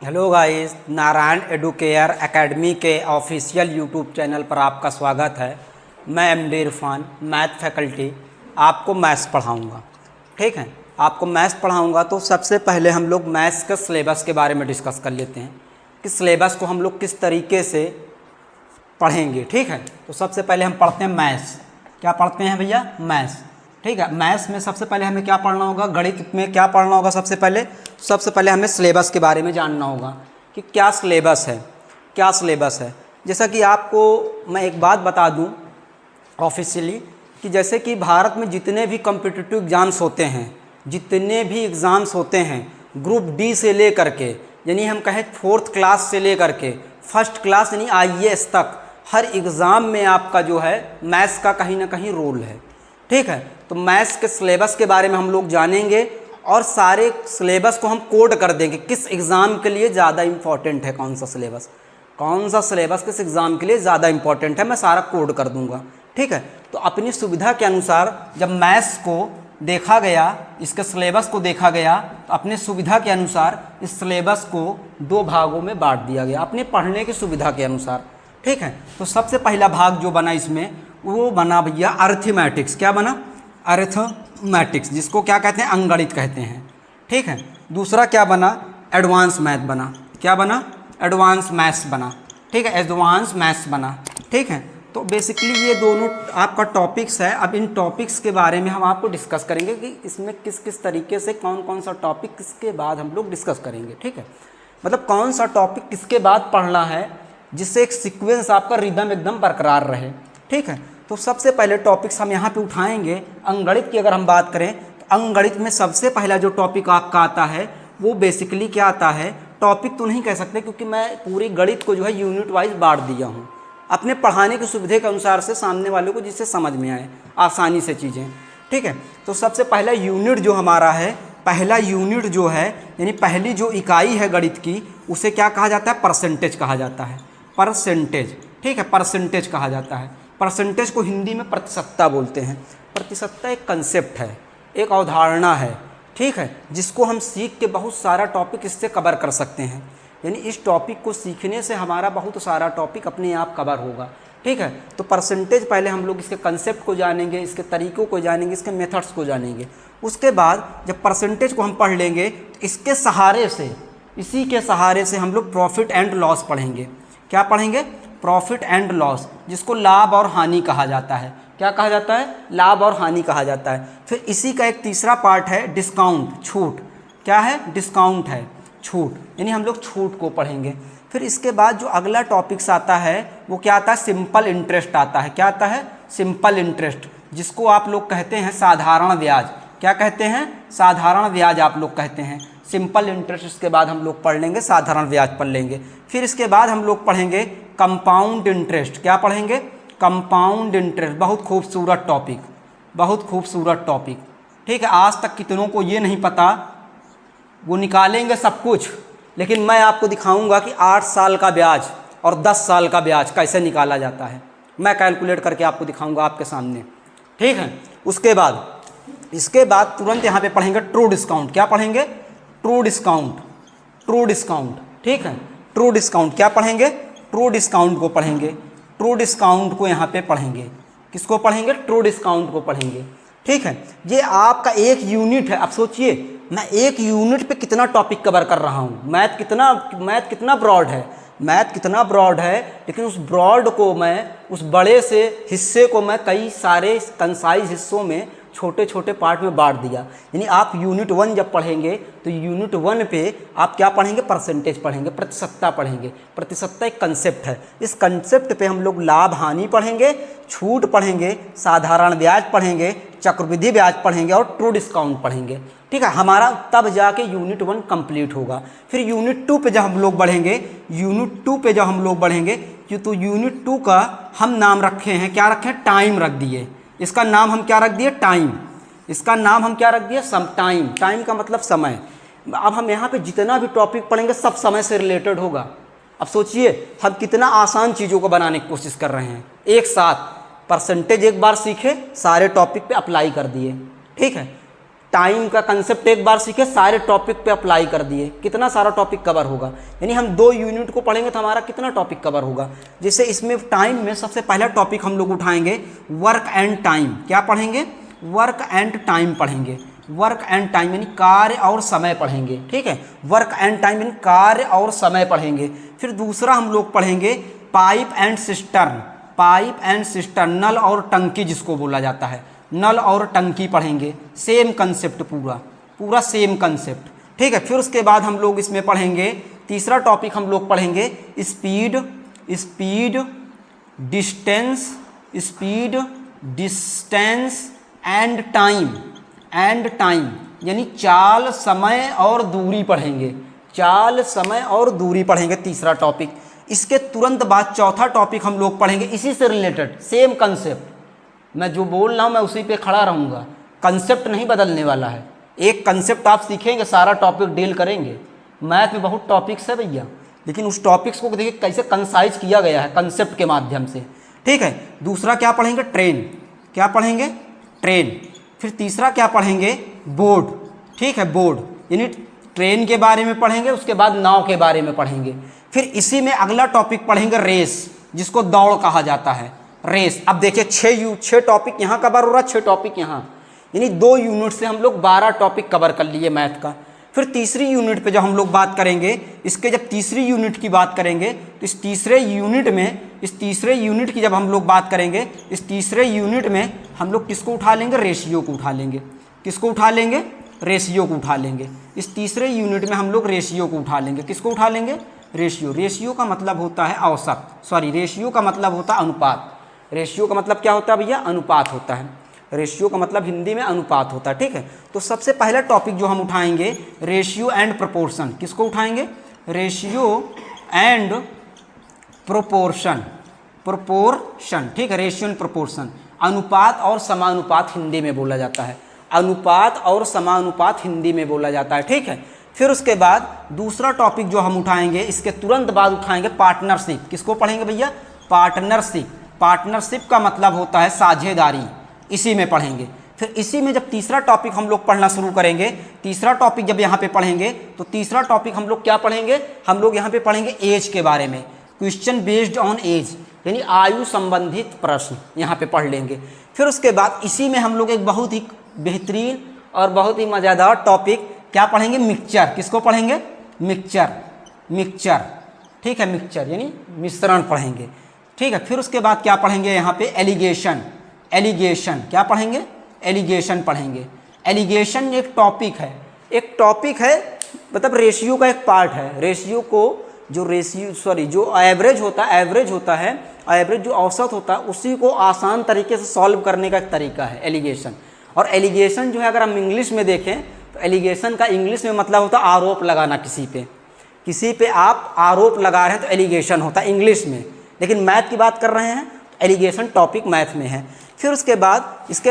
Hello guys, Narayan Educare academy के official YouTube channel पर आपका स्वागत है। मैं एमडी इरफान, मैथ फैकल्टी, आपको मैथ्स पढ़ाऊँगा। ठीक है, आपको मैथ्स पढ़ाऊँगा तो सबसे पहले हम लोग मैथ्स के सिलेबस के बारे में डिस्कस कर लेते हैं कि सिलेबस को हम लोग किस तरीके से पढ़ेंगे। ठीक है, तो सबसे पहले हम पढ़ते हैं मैथ्स। क्या पढ़ते हैं भैया? मैथ्स। ठीक है, मैथ्स में सबसे पहले हमें क्या पढ़ना होगा? गणित में क्या पढ़ना होगा? सबसे पहले हमें सिलेबस के बारे में जानना होगा कि क्या सिलेबस है, क्या सिलेबस है। जैसा कि आपको मैं एक बात बता दूं ऑफिशियली कि जैसे कि भारत में जितने भी कॉम्पिटिटिव एग्ज़ाम्स होते हैं, ग्रुप डी से ले करके, यानी हम कहें 4th क्लास से ले करके 1st क्लास यानी IAS तक, हर एग्ज़ाम में आपका जो है मैथ्स का कहीं ना कहीं रोल है। ठीक है, तो मैथ्स के सिलेबस के बारे में हम लोग जानेंगे और सारे सिलेबस को हम कोड कर देंगे किस एग्ज़ाम के लिए ज़्यादा इम्पॉर्टेंट है, कौन सा सिलेबस किस एग्ज़ाम के लिए ज़्यादा इम्पॉर्टेंट है, मैं सारा कोड कर दूंगा। ठीक है, तो अपनी सुविधा के अनुसार जब मैथ्स को देखा गया, इसके सिलेबस को देखा गया, तो अपने सुविधा के अनुसार इस सिलेबस को 2 भागों में बांट दिया गया अपने पढ़ने की सुविधा के अनुसार। ठीक है, तो सबसे पहला भाग जो बना इसमें वो बना भैया अरिथमेटिक्स। क्या बना? अरिथमेटिक्स, जिसको क्या कहते हैं? अंकगणित कहते हैं। ठीक है, दूसरा क्या बना? एडवांस मैथ बना। क्या बना? एडवांस मैथ्स बना। ठीक है, एडवांस मैथ्स बना। ठीक है, तो बेसिकली ये दोनों आपका टॉपिक्स है। अब इन टॉपिक्स के बारे में हम आपको डिस्कस करेंगे कि इसमें किस किस तरीके से कौन कौन सा टॉपिक किसके बाद हम लोग डिस्कस करेंगे। ठीक है, मतलब कौन सा टॉपिक किसके बाद पढ़ना है, जिससे एक सीक्वेंस आपका रिदम एकदम बरकरार रहे। ठीक है, तो सबसे पहले टॉपिक्स हम यहाँ पे उठाएंगे। अंकगणित की अगर हम बात करें तो अंकगणित में सबसे पहला जो टॉपिक आपका आता है वो बेसिकली क्या आता है? टॉपिक तो नहीं कह सकते क्योंकि मैं पूरी गणित को जो है यूनिट वाइज बांट दिया हूँ अपने पढ़ाने की सुविधा के अनुसार से, सामने वालों को जिससे समझ में आए आसानी से चीज़ें। ठीक है, तो सबसे पहला यूनिट जो हमारा है, पहला यूनिट जो है यानी पहली जो इकाई है गणित की, उसे क्या कहा जाता है? परसेंटेज कहा जाता है। परसेंटेज। ठीक है, परसेंटेज कहा जाता है। परसेंटेज को हिंदी में प्रतिशतता बोलते हैं। प्रतिशतता एक कंसेप्ट है, एक अवधारणा है। ठीक है, जिसको हम सीख के बहुत सारा टॉपिक इससे कवर कर सकते हैं। यानी इस टॉपिक को सीखने से हमारा बहुत सारा टॉपिक अपने आप कवर होगा। ठीक है, तो परसेंटेज पहले हम लोग इसके कंसेप्ट को जानेंगे, इसके तरीक़ों को जानेंगे, इसके मेथड्स को जानेंगे। उसके बाद जब परसेंटेज को हम पढ़ लेंगे तो इसके सहारे से, इसी के सहारे से हम लोग प्रॉफिट एंड लॉस पढ़ेंगे। क्या पढ़ेंगे? प्रॉफिट एंड लॉस, जिसको लाभ और हानि कहा जाता है। क्या कहा जाता है? लाभ और हानि कहा जाता है। फिर इसी का एक तीसरा पार्ट है डिस्काउंट, छूट। क्या है? डिस्काउंट है, छूट, यानी हम लोग छूट को पढ़ेंगे। फिर इसके बाद जो अगला टॉपिक्स आता है वो क्या आता है? सिंपल इंटरेस्ट आता है। क्या आता है? सिंपल इंटरेस्ट, जिसको आप लोग कहते हैं साधारण ब्याज। क्या कहते हैं? साधारण ब्याज आप लोग कहते हैं। सिंपल इंटरेस्ट इसके बाद हम लोग पढ़ लेंगे, साधारण ब्याज पढ़ लेंगे। फिर इसके बाद हम लोग पढ़ेंगे कंपाउंड इंटरेस्ट। क्या पढ़ेंगे? Compound interest. बहुत खूबसूरत टॉपिक, बहुत खूबसूरत टॉपिक। ठीक है, आज तक कितनों को ये नहीं पता, वो निकालेंगे सब कुछ, लेकिन मैं आपको दिखाऊंगा कि 8 साल का ब्याज और 10 साल का ब्याज कैसे निकाला जाता है। मैं कैलकुलेट करके आपको दिखाऊंगा आपके सामने। ठीक है, उसके बाद इसके बाद तुरंत यहाँ पे पढ़ेंगे ट्रू डिस्काउंट। क्या पढ़ेंगे? True discount, true discount. ठीक है, ट्रू डिस्काउंट क्या पढ़ेंगे? ट्रू डिस्काउंट को पढ़ेंगे। ट्रू डिस्काउंट को यहाँ पे पढ़ेंगे। किसको पढ़ेंगे? ट्रू डिस्काउंट को पढ़ेंगे। ठीक है, ये आपका एक यूनिट है। अब सोचिए मैं एक यूनिट पे कितना टॉपिक कवर कर रहा हूँ। मैथ कितना ब्रॉड है, मैथ कितना ब्रॉड है, लेकिन उस ब्रॉड को मैं, उस बड़े से हिस्से को मैं कई सारे कंसाइज हिस्सों में, छोटे छोटे पार्ट में बांट दिया। यानी आप यूनिट 1 जब पढ़ेंगे तो यूनिट 1 पे आप क्या पढ़ेंगे? परसेंटेज पढ़ेंगे, प्रतिशतता पढ़ेंगे। प्रतिशतता एक कंसेप्ट है। इस कंसेप्ट पे हम लोग लाभ हानि पढ़ेंगे, छूट पढ़ेंगे, साधारण ब्याज पढ़ेंगे, चक्रवृद्धि ब्याज पढ़ेंगे और ट्रू डिस्काउंट पढ़ेंगे। ठीक है, हमारा तब जाके यूनिट 1 कंप्लीट होगा। फिर यूनिट 2 पे जब हम लोग बढ़ेंगे, यूनिट 2 पे जब हम लोग बढ़ेंगे, तो यूनिट 2 का हम नाम रखे हैं, क्या रखे हैं? टाइम रख दिए। इसका नाम हम क्या रख दिए? टाइम। इसका नाम हम क्या रख दिए? टाइम। टाइम का मतलब समय। अब हम यहाँ पे जितना भी टॉपिक पढ़ेंगे सब समय से रिलेटेड होगा। अब सोचिए हम कितना आसान चीज़ों को बनाने की कोशिश कर रहे हैं। एक साथ परसेंटेज एक बार सीखे, सारे टॉपिक पे अप्लाई कर दिए। ठीक है, टाइम का कंसेप्ट एक बार सीखे, सारे टॉपिक पे अप्लाई कर दिए, कितना सारा टॉपिक कवर होगा। यानी हम 2 यूनिट को पढ़ेंगे तो हमारा कितना टॉपिक कवर होगा। जैसे इसमें टाइम में सबसे पहला टॉपिक हम लोग उठाएंगे वर्क एंड टाइम। क्या पढ़ेंगे? वर्क एंड टाइम पढ़ेंगे। वर्क एंड टाइम यानी कार्य और समय पढ़ेंगे, ठीक है। वर्क एंड टाइम यानी कार्य और समय पढ़ेंगे। फिर दूसरा हम लोग पढ़ेंगे pipe and cistern. Pipe and cistern, नल और टंकी जिसको बोला जाता है, नल और टंकी पढ़ेंगे। सेम कंसेप्ट, पूरा सेम कंसेप्ट, ठीक है। फिर उसके बाद हम लोग इसमें पढ़ेंगे तीसरा टॉपिक हम लोग पढ़ेंगे स्पीड डिस्टेंस एंड टाइम यानी चाल, समय और दूरी पढ़ेंगे। चाल, समय और दूरी पढ़ेंगे, तीसरा टॉपिक। इसके तुरंत बाद चौथा टॉपिक हम लोग पढ़ेंगे इसी से रिलेटेड, सेम कंसेप्ट। मैं जो बोल रहा हूँ मैं उसी पे खड़ा रहूँगा, कंसेप्ट नहीं बदलने वाला है। एक कंसेप्ट आप सीखेंगे, सारा टॉपिक डील करेंगे। मैथ में बहुत टॉपिक्स है भैया, लेकिन उस टॉपिक्स को देखिए कैसे कंसाइज किया गया है कंसेप्ट के माध्यम से, ठीक है। दूसरा क्या पढ़ेंगे? ट्रेन। क्या पढ़ेंगे? ट्रेन। फिर तीसरा क्या पढ़ेंगे? बोर्ड, ठीक है। बोर्ड यानी ट्रेन के बारे में पढ़ेंगे, उसके बाद नाव के बारे में पढ़ेंगे। फिर इसी में अगला टॉपिक पढ़ेंगे रेस, जिसको दौड़ कहा जाता है, रेस। अब देखिए 6 टॉपिक यहाँ कवर हो रहा है, 6 टॉपिक यहाँ, यानी 2 यूनिट से हम लोग 12 टॉपिक कवर कर लिए मैथ का। फिर तीसरी यूनिट पे जब हम लोग बात करेंगे, इसके जब तीसरी यूनिट की बात करेंगे तो इस तीसरे यूनिट की जब हम लोग बात करेंगे, इस तीसरे यूनिट में हम लोग किसको उठा लेंगे? रेशियो को उठा लेंगे। किसको उठा लेंगे? रेशियो को उठा लेंगे। इस तीसरे यूनिट में हम लोग रेशियो को उठा लेंगे। किसको उठा लेंगे? रेशियो। रेशियो का मतलब होता है औसत, रेशियो का मतलब होता है अनुपात। रेशियो का मतलब क्या होता है भैया? अनुपात होता है। रेशियो का मतलब हिंदी में अनुपात होता है, ठीक है। तो सबसे पहला टॉपिक जो हम उठाएंगे रेशियो एंड प्रोपोर्शन। किसको उठाएंगे? रेशियो एंड प्रोपोर्शन, ठीक है। रेशियो एंड प्रोपोर्शन, अनुपात और समानुपात हिंदी में बोला जाता है। अनुपात और समानुपात हिंदी में बोला जाता है, ठीक है। फिर उसके बाद दूसरा टॉपिक जो हम उठाएंगे, इसके तुरंत बाद उठाएंगे पार्टनरशिप। किसको पढ़ेंगे भैया? पार्टनरशिप। पार्टनरशिप का मतलब होता है साझेदारी, इसी में पढ़ेंगे। फिर इसी में जब तीसरा टॉपिक हम लोग पढ़ना शुरू करेंगे, तीसरा टॉपिक जब यहाँ पे पढ़ेंगे तो तीसरा टॉपिक हम लोग क्या पढ़ेंगे? हम लोग यहाँ पे पढ़ेंगे एज के बारे में, क्वेश्चन बेस्ड ऑन एज, यानी आयु संबंधित प्रश्न यहाँ पे पढ़ लेंगे। फिर उसके बाद इसी में हम लोग एक बहुत ही बेहतरीन और बहुत ही मज़ेदार टॉपिक क्या पढ़ेंगे? मिक्सचर। किसको पढ़ेंगे? मिक्सचर, ठीक है। मिक्सचर यानी मिश्रण पढ़ेंगे, ठीक है। फिर उसके बाद क्या पढ़ेंगे? यहाँ पे एलिगेशन। क्या पढ़ेंगे? एलिगेशन पढ़ेंगे। एलिगेशन एक टॉपिक है, मतलब रेशियो का एक पार्ट है। रेशियो को जो एवरेज होता है, एवरेज जो औसत होता है, उसी को आसान तरीके से सॉल्व करने का एक तरीका है एलिगेशन। और एलिगेशन जो है अगर हम इंग्लिश में देखें तो एलिगेशन का इंग्लिश में मतलब होता है आरोप लगाना। किसी पे आप आरोप लगा रहे हैं तो एलिगेशन होता है इंग्लिश में, लेकिन मैथ की बात कर रहे हैं तो एलिगेशन टॉपिक मैथ में है। फिर इसके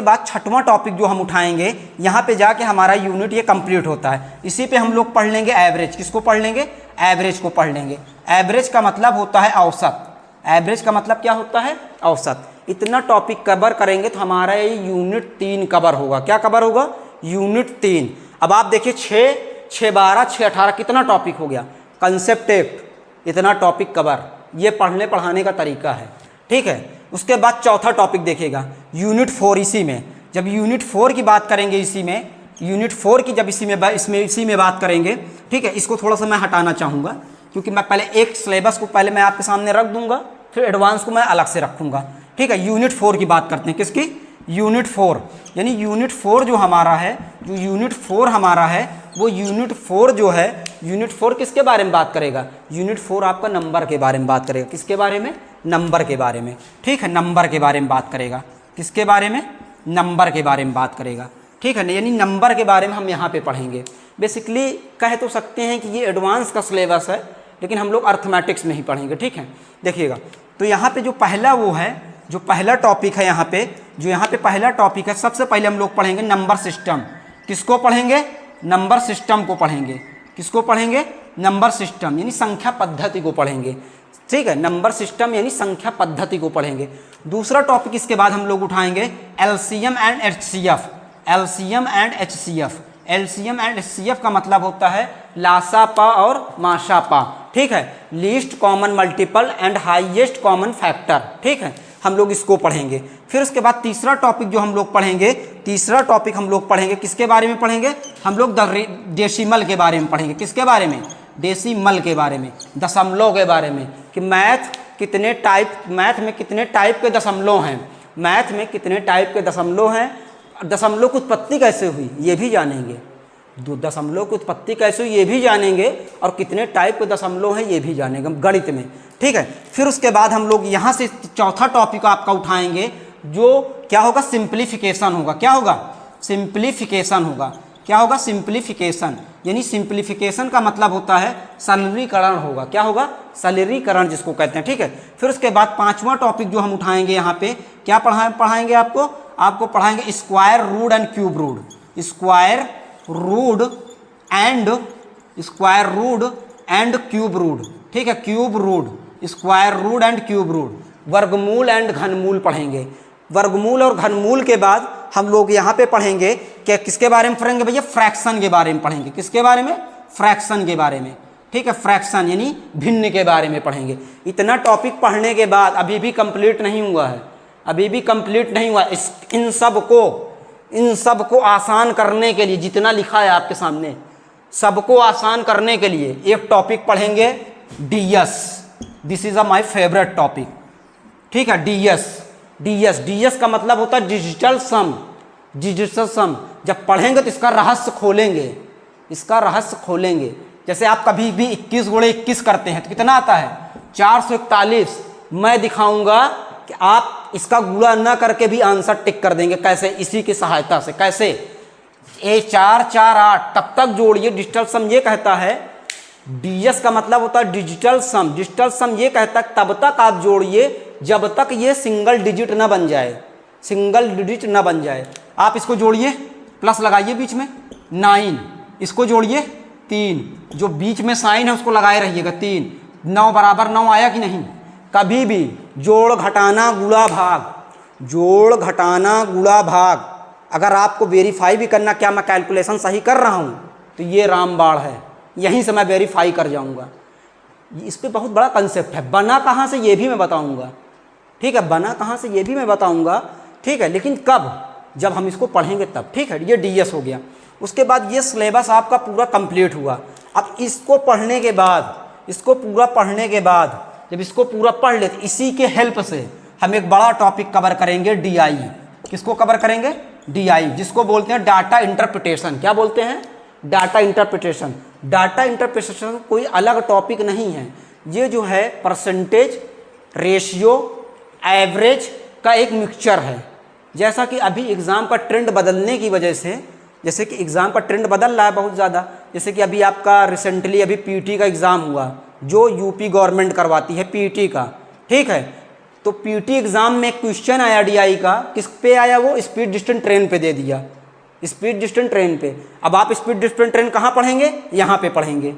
बाद छठवां टॉपिक जो हम उठाएंगे, यहाँ पे जाके हमारा यूनिट ये कंप्लीट होता है। इसी पे हम लोग पढ़ लेंगे एवरेज। किसको पढ़ लेंगे? एवरेज को पढ़ लेंगे। एवरेज का मतलब होता है औसत। एवरेज का मतलब क्या होता है? औसत। इतना टॉपिक कवर करेंगे तो हमारा ये यूनिट 3 कवर होगा। क्या कवर होगा? यूनिट 3। अब आप देखिए 6, 12, 6, 18 कितना टॉपिक हो गया? कंसेप्ट एक, इतना टॉपिक कवर, ये पढ़ाने का तरीका है, ठीक है। उसके बाद चौथा टॉपिक देखिएगा यूनिट 4। इसी में जब यूनिट 4 की बात करेंगे, इसी में बात करेंगे, ठीक है। इसको थोड़ा सा मैं हटाना चाहूँगा क्योंकि मैं पहले एक सिलेबस को पहले मैं आपके सामने रख दूंगा, फिर एडवांस को मैं अलग से रखूँगा, ठीक है। यूनिट 4 की बात करते हैं। किसकी? यूनिट 4। यानी यूनिट 4 जो हमारा है, वो यूनिट 4 जो है, यूनिट 4 किसके बारे में बात करेगा? यूनिट 4 आपका नंबर के बारे में बात करेगा। किसके बारे में? नंबर के बारे में, ठीक है। नंबर के बारे में बात करेगा। किसके बारे में? नंबर के बारे में बात करेगा, ठीक है। यानी नंबर के बारे में हम यहाँ पे पढ़ेंगे। बेसिकली कह तो सकते हैं कि ये एडवांस का सिलेबस है, लेकिन हम लोग अर्थमेटिक्स में ही पढ़ेंगे, ठीक है। देखिएगा तो यहाँ पे जो पहला टॉपिक है, यहाँ पे पहला टॉपिक है, सबसे पहले हम लोग पढ़ेंगे नंबर सिस्टम। किसको पढ़ेंगे? नंबर सिस्टम को पढ़ेंगे। किसको पढ़ेंगे? नंबर सिस्टम यानी संख्या पद्धति को पढ़ेंगे, ठीक है। नंबर सिस्टम यानी संख्या पद्धति को पढ़ेंगे। दूसरा टॉपिक इसके बाद हम लोग उठाएंगे LCM and HCF. LCM and HCF. LCM and HCF का मतलब होता है लासा पा और माशा पा, ठीक है, least common multiple and highest common factor, ठीक है, हम लोग इसको पढ़ेंगे। फिर उसके बाद तीसरा टॉपिक जो हम लोग पढ़ेंगे, तीसरा टॉपिक हम लोग पढ़ेंगे किसके बारे में पढ़ेंगे, हम लोग डेसिमल के बारे में पढ़ेंगे। किसके बारे में, डेसिमल के बारे में, दशमलव के बारे में, कि मैथ में कितने टाइप के दशमलव हैं, मैथ में कितने टाइप के दशमलव हैं, दशमलव की उत्पत्ति कैसे हुई ये भी जानेंगे, दशमलव की उत्पत्ति कैसे हुई ये भी जानेंगे, और कितने टाइप के दशमलव हैं ये भी जानेंगे गणित में, ठीक है। फिर उसके बाद हम लोग यहाँ से चौथा टॉपिक आपका उठाएंगे जो क्या होगा, सिंप्लीफिकेशन होगा। क्या होगा, सिंप्लीफिकेशन होगा। क्या होगा, सिंप्लीफिकेशन, यानी सिंप्लीफिकेशन का मतलब होता है सरलीकरण होगा। क्या होगा, सरलीकरण जिसको कहते हैं, ठीक है। फिर उसके बाद पांचवा टॉपिक जो हम उठाएंगे यहाँ पे क्या पढ़ाएंगे आपको पढ़ाएंगे square root and cube root, square root and cube root, ठीक है, cube root, square root and cube root, वर्गमूल एंड घनमूल पढ़ेंगे। वर्गमूल और घनमूल के बाद हम लोग यहाँ पे पढ़ेंगे कि किसके बारे में पढ़ेंगे भैया, फ्रैक्शन के बारे में पढ़ेंगे। किसके बारे में, फ्रैक्शन के बारे में, ठीक है, फ्रैक्शन यानी भिन्न के बारे में पढ़ेंगे। इतना टॉपिक पढ़ने के बाद अभी भी कंप्लीट नहीं हुआ है, अभी भी कंप्लीट नहीं हुआ। इन सब को आसान करने के लिए जितना लिखा है आपके सामने, सबको आसान करने के लिए एक टॉपिक पढ़ेंगे DS. This is my favourite topic, ठीक है, डीएस का मतलब होता है डिजिटल सम। डिजिटल सम जब पढ़ेंगे तो इसका रहस्य खोलेंगे, जैसे आप कभी भी 21 गुणे 21 करते हैं तो कितना आता है, 441। मैं दिखाऊंगा कि आप इसका गुणा न करके भी आंसर टिक कर देंगे। कैसे, इसी की सहायता से। कैसे, ए 4 4 8 तब तक जोड़िए। डिजिटल सम ये कहता है, डीएस का मतलब होता है डिजिटल सम। डिजिटल सम ये कहता है तब तक आप जोड़िए जब तक ये सिंगल डिजिट न बन जाए, आप इसको जोड़िए, प्लस लगाइए बीच में 9, इसको जोड़िए 3, जो बीच में साइन है उसको लगाए रहिएगा 3, 9 बराबर 9 आया कि नहीं। कभी भी जोड़ घटाना गुणा भाग अगर आपको वेरीफाई भी करना क्या मैं कैलकुलेशन सही कर रहा हूँ तो ये रामबाण है, यहीं से मैं वेरीफाई कर जाऊँगा। इस पे बहुत बड़ा कंसेप्ट है। बना कहाँ से ये भी मैं बताऊँगा, ठीक है, बना कहाँ से ये भी मैं बताऊँगा, ठीक है, लेकिन कब, जब हम इसको पढ़ेंगे तब, ठीक है। ये डीएस हो गया। उसके बाद ये सिलेबस आपका पूरा कंप्लीट हुआ। अब इसको पढ़ने के बाद जब इसको पूरा पढ़ लेते, इसी के हेल्प से हम एक बड़ा टॉपिक कवर करेंगे, डीआई। किसको कवर करेंगे, डीआई, जिसको बोलते हैं डाटा इंटरप्रिटेशन। क्या बोलते हैं, डाटा इंटरप्रिटेशन। डाटा इंटरप्रिटेशन कोई अलग टॉपिक नहीं है, ये जो है परसेंटेज, रेशियो, एवरेज का एक मिक्सचर है। जैसा कि अभी एग्ज़ाम का ट्रेंड बदलने की वजह से, जैसे कि एग्ज़ाम का ट्रेंड बदल रहा है बहुत ज़्यादा, जैसे कि अभी आपका रिसेंटली अभी पीटी का एग्ज़ाम हुआ जो यूपी गवर्नमेंट करवाती है पीटी का, ठीक है। तो पीटी एग्ज़ाम में क्वेश्चन आया डीआई का, किस पे आया, वो स्पीड डिस्टेंस ट्रेन पे दे दिया, स्पीड डिस्टेंस ट्रेन पे। अब आप स्पीड डिस्टेंस ट्रेन कहाँ पढ़ेंगे, यहाँ पे पढ़ेंगे,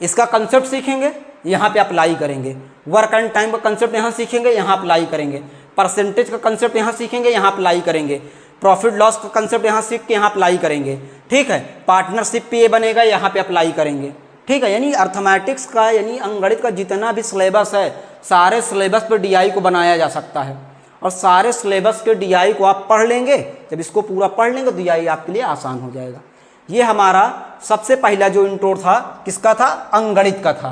इसका कंसेप्ट सीखेंगे, यहाँ पे अप्लाई करेंगे। वर्क एंड टाइम का कंसेप्ट यहाँ सीखेंगे, यहाँ अप्लाई करेंगे। परसेंटेज का कंसेप्ट यहाँ सीखेंगे, यहाँ अप्लाई करेंगे। प्रॉफिट लॉस का कंसेप्ट यहाँ सीख के यहाँ अप्लाई करेंगे, ठीक है। पार्टनरशिप पे ये बनेगा, यहाँ पे अप्लाई करेंगे, ठीक है। यानी अर्थमेटिक्स का, यानी अंकगणित का जितना भी सिलेबस है, सारे सिलेबस पे डीआई को बनाया जा सकता है, और सारे सिलेबस के डीआई को आप पढ़ लेंगे। जब इसको पूरा पढ़ लेंगे तो डीआई आपके लिए आसान हो जाएगा। ये हमारा सबसे पहला जो इंट्रो था, किसका था, अंकगणित का था।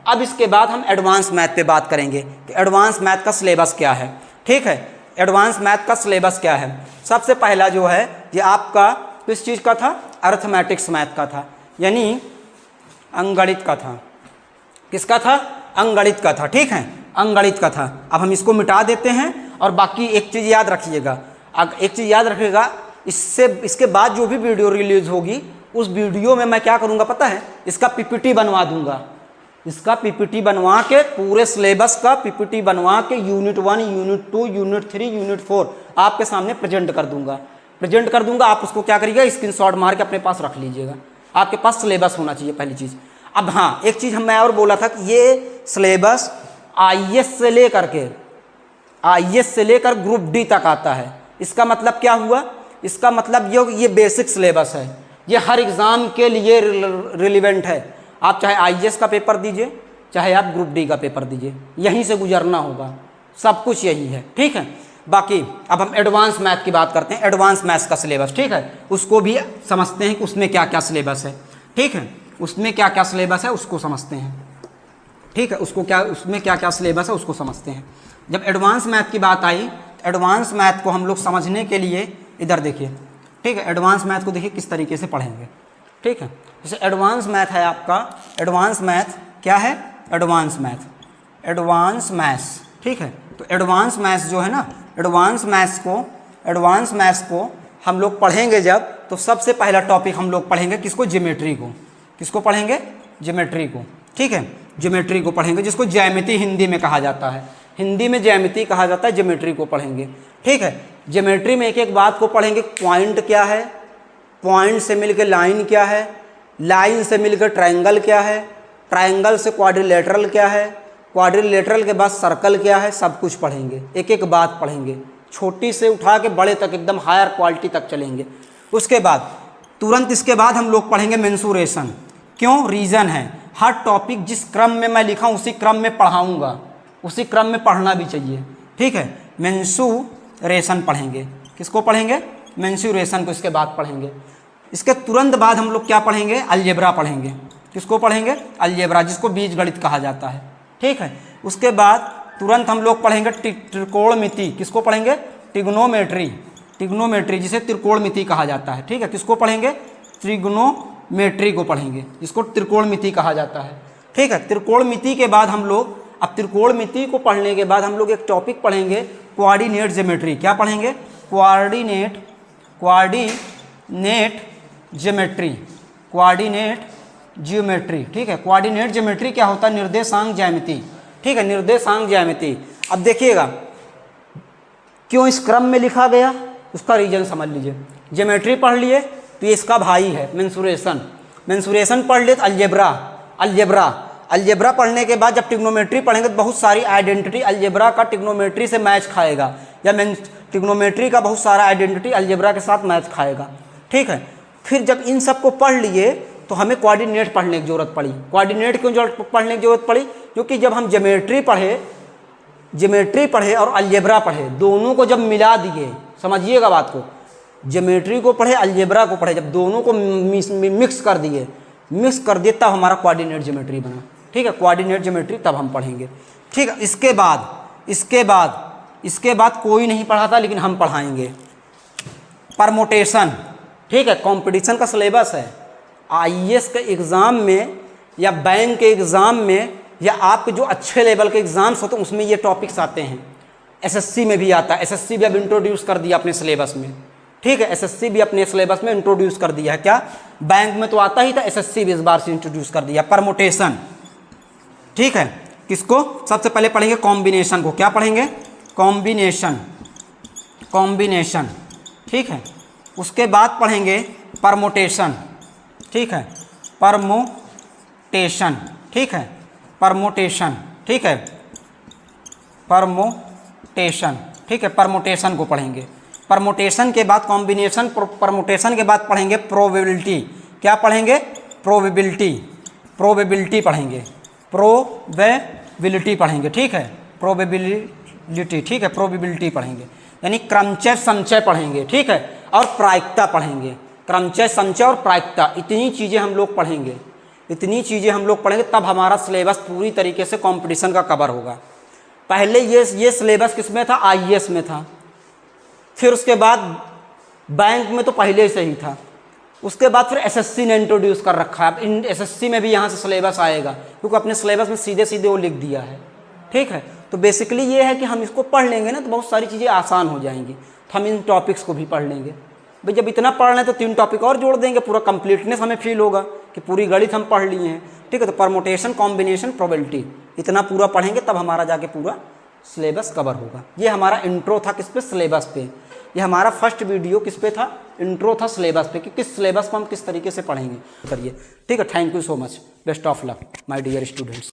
अब इसके बाद हम एडवांस मैथ पे बात करेंगे कि एडवांस मैथ का सिलेबस क्या है, ठीक है। एडवांस मैथ का सिलेबस क्या है, सबसे पहला जो है ये आपका किस चीज़ का था, अर्थमेटिक्स मैथ का था, यानी अंकगणित का था। किसका था, अंकगणित का था, ठीक है, अंकगणित का था। अब हम इसको मिटा देते हैं, और बाकी एक चीज़ याद रखिएगा, इसके बाद जो भी वीडियो रिलीज होगी उस वीडियो में मैं क्या करूँगा पता है, इसका पीपीटी बनवा दूंगा। इसका पीपीटी बनवा के, पूरे सिलेबस का पीपीटी बनवा के यूनिट 1, यूनिट 2, यूनिट 3, यूनिट 4 आपके सामने प्रेजेंट कर दूंगा। आप उसको क्या करिएगा, स्क्रीनशॉट मार के अपने पास रख लीजिएगा। आपके पास सिलेबस होना चाहिए पहली चीज़। अब हाँ, एक चीज़ मैं और बोला था कि ये सिलेबस आईएएस से लेकर ग्रुप डी तक आता है। इसका मतलब क्या हुआ, इसका मतलब ये बेसिक सिलेबस है, ये हर एग्ज़ाम के लिए रिलेवेंट है। आप चाहे आईएएस का पेपर दीजिए, चाहे आप ग्रुप डी का पेपर दीजिए, यहीं से गुजरना होगा, सब कुछ यही है, ठीक है। बाकी अब हम एडवांस मैथ की बात करते हैं, एडवांस मैथ्स का सिलेबस, ठीक है, उसको भी समझते हैं कि उसमें क्या क्या सिलेबस है, ठीक है, उसमें क्या क्या सिलेबस है उसको समझते हैं, ठीक है, उसमें क्या क्या सिलेबस है उसको समझते हैं। जब एडवांस मैथ की बात आई, एडवांस मैथ को हम लोग समझने के लिए इधर देखिए, ठीक है, एडवांस मैथ को देखिए किस तरीके से पढ़ेंगे, ठीक है। जैसे एडवांस मैथ है आपका, एडवांस मैथ क्या है, एडवांस मैथ, एडवांस मैथ्स, ठीक है। तो एडवांस मैथ्स जो है ना, एडवांस मैथ्स को हम लोग पढ़ेंगे जब, तो सबसे पहला टॉपिक हम लोग पढ़ेंगे किसको, ज्योमेट्री को। किसको पढ़ेंगे, ज्योमेट्री को, ठीक है, ज्योमेट्री को पढ़ेंगे, जिसको ज्यामिति हिंदी में कहा जाता है, हिंदी में ज्यामिति कहा जाता है, ज्योमेट्री को पढ़ेंगे, ठीक है। ज्योमेट्री में एक एक बात को पढ़ेंगे, पॉइंट क्या है, पॉइंट से मिलकर लाइन क्या है, लाइन से मिलकर ट्रायंगल क्या है, ट्रायंगल से क्वाड्रिलेटरल क्या है, क्वाड्रिलेटरल के बाद सर्कल क्या है, सब कुछ पढ़ेंगे, एक एक बात पढ़ेंगे, छोटी से उठा के बड़े तक, एकदम हायर क्वालिटी तक चलेंगे। उसके बाद तुरंत इसके बाद हम लोग पढ़ेंगे मेंसुरेशन। क्यों, रीज़न है, हर टॉपिक जिस क्रम में मैं लिखा उसी क्रम में पढ़ाऊँगा, उसी क्रम में पढ़ना भी चाहिए, ठीक है। मेंसुरेशन पढ़ेंगे, किसको पढ़ेंगे, मेंसुरेशन को इसके बाद पढ़ेंगे। इसके तुरंत बाद हम लोग क्या पढ़ेंगे, अलजेब्रा पढ़ेंगे, किसको पढ़ेंगे, अलजेब्रा, जिसको बीजगणित कहा जाता है, ठीक है। उसके बाद तुरंत हम लोग पढ़ेंगे त्रिकोणमिति, किसको पढ़ेंगे, ट्रिग्नोमेट्री, ट्रिग्नोमेट्री जिसे त्रिकोणमिति कहा जाता है, ठीक है। किसको पढ़ेंगे, ट्रिग्नोमेट्री को पढ़ेंगे, जिसको त्रिकोणमिति कहा जाता है, ठीक है। त्रिकोणमिति के बाद हम लोग, अब त्रिकोणमिति को पढ़ने के बाद हम लोग एक टॉपिक पढ़ेंगे, कोऑर्डिनेट ज्योमेट्री। क्या पढ़ेंगे, कोऑर्डिनेट ज्योमेट्री, कोऑर्डिनेट ज्योमेट्री, ठीक है। कोऑर्डिनेट ज्योमेट्री क्या होता है, निर्देशांक ज्यामिति, ठीक है, निर्देशांक ज्यामिति। अब देखिएगा क्यों इस क्रम में लिखा गया, उसका रीजन समझ लीजिए। ज्योमेट्री पढ़ लिए तो ये इसका भाई है मेंसुरेशन, मेंसुरेशन पढ़ लिए तो अलजेब्रा पढ़ने के बाद जब ट्रिग्नोमेट्री पढ़ेंगे तो बहुत सारी आइडेंटिटी अलजेब्रा का ट्रिग्नोमेट्री से मैच खाएगा, या ट्रिग्नोमेट्री का बहुत सारा आइडेंटिटी अलजेब्रा के साथ मैच खाएगा, ठीक है। फिर जब इन सब को पढ़ लिए तो हमें कोऑर्डिनेट पढ़ने की ज़रूरत पड़ी। कोऑर्डिनेट क्यों पढ़ने की ज़रूरत पड़ी, क्योंकि जब हम ज्योमेट्री पढ़े और अलजेब्रा पढ़े, दोनों को जब मिला दिए, समझिएगा बात को, ज्योमेट्री को पढ़े अलजेब्रा को पढ़े, जब दोनों को मिक्स कर दिए तब हमारा कोऑर्डिनेट ज्योमेट्री बना, ठीक है। कोऑर्डिनेट ज्योमेट्री तब हम पढ़ेंगे, ठीक है। इसके बाद कोई नहीं पढ़ाता लेकिन हम पढ़ाएंगे, परमोटेशन, ठीक है। कंपटीशन का सिलेबस है, आईएएस के एग्ज़ाम में या बैंक के एग्ज़ाम में या आपके जो अच्छे लेवल के एग्ज़ाम्स होते हैं उसमें ये टॉपिक्स आते हैं। एसएससी में भी आता है, एसएससी भी अब इंट्रोड्यूस कर दिया अपने सिलेबस में, ठीक है। एसएससी भी अपने सिलेबस में इंट्रोड्यूस कर दिया है, क्या, बैंक में तो आता ही था, एसएससी भी इस बार से इंट्रोड्यूस कर दिया, परमोटेशन, ठीक है। किसको, सबसे पहले पढ़ेंगे कॉम्बिनेशन को। क्या पढ़ेंगे, कॉम्बिनेशन, ठीक है। उसके बाद पढ़ेंगे परमोटेशन, ठीक है, परमोटेशन, ठीक है, परमोटेशन, ठीक है, परमोटेशन, ठीक है, परमोटेशन को पढ़ेंगे। परमोटेशन के बाद कॉम्बिनेशन, परमोटेशन के बाद पढ़ेंगे प्रोबेबिलिटी। क्या पढ़ेंगे, प्रोबेबिलिटी पढ़ेंगे, प्रोबेबिलिटी पढ़ेंगे, ठीक है, प्रोबेबिलिटी, ठीक है, प्रोबेबिलिटी पढ़ेंगे, यानी क्रमचय संचय पढ़ेंगे, ठीक है, और प्रायिकता पढ़ेंगे। क्रमचय संचय और प्रायिकता, इतनी चीज़ें हम लोग पढ़ेंगे, तब हमारा सिलेबस पूरी तरीके से कंपटीशन का कवर होगा। पहले ये सिलेबस किस में था, आईएएस में था, फिर उसके बाद बैंक में तो पहले से ही था, उसके बाद फिर एसएससी ने इंट्रोड्यूस कर रखा है। अब इन एसएससी में भी यहाँ से सिलेबस आएगा, क्योंकि अपने सिलेबस में सीधे वो लिख दिया है, ठीक है। तो बेसिकली ये है कि हम इसको पढ़ लेंगे ना तो बहुत सारी चीज़ें आसान हो जाएंगी, तो हम इन टॉपिक्स को भी पढ़ लेंगे। भाई जब इतना पढ़ लें तो 3 टॉपिक और जोड़ देंगे, पूरा कंप्लीटनेस हमें फील होगा कि पूरी गणित हम पढ़ लिए हैं, ठीक है। तो परमोटेशन, कॉम्बिनेशन, प्रोबेबिलिटी, इतना पूरा पढ़ेंगे तब हमारा जाके पूरा सिलेबस कवर होगा। ये हमारा इंट्रो था किस पे, सिलेबस पे। ये हमारा फर्स्ट वीडियो किस पे था, इंट्रो था सिलेबस पे, कि किस सिलेबस को हम किस तरीके से पढ़ेंगे, करिए, ठीक है। Thank you so much, best of luck my dear students.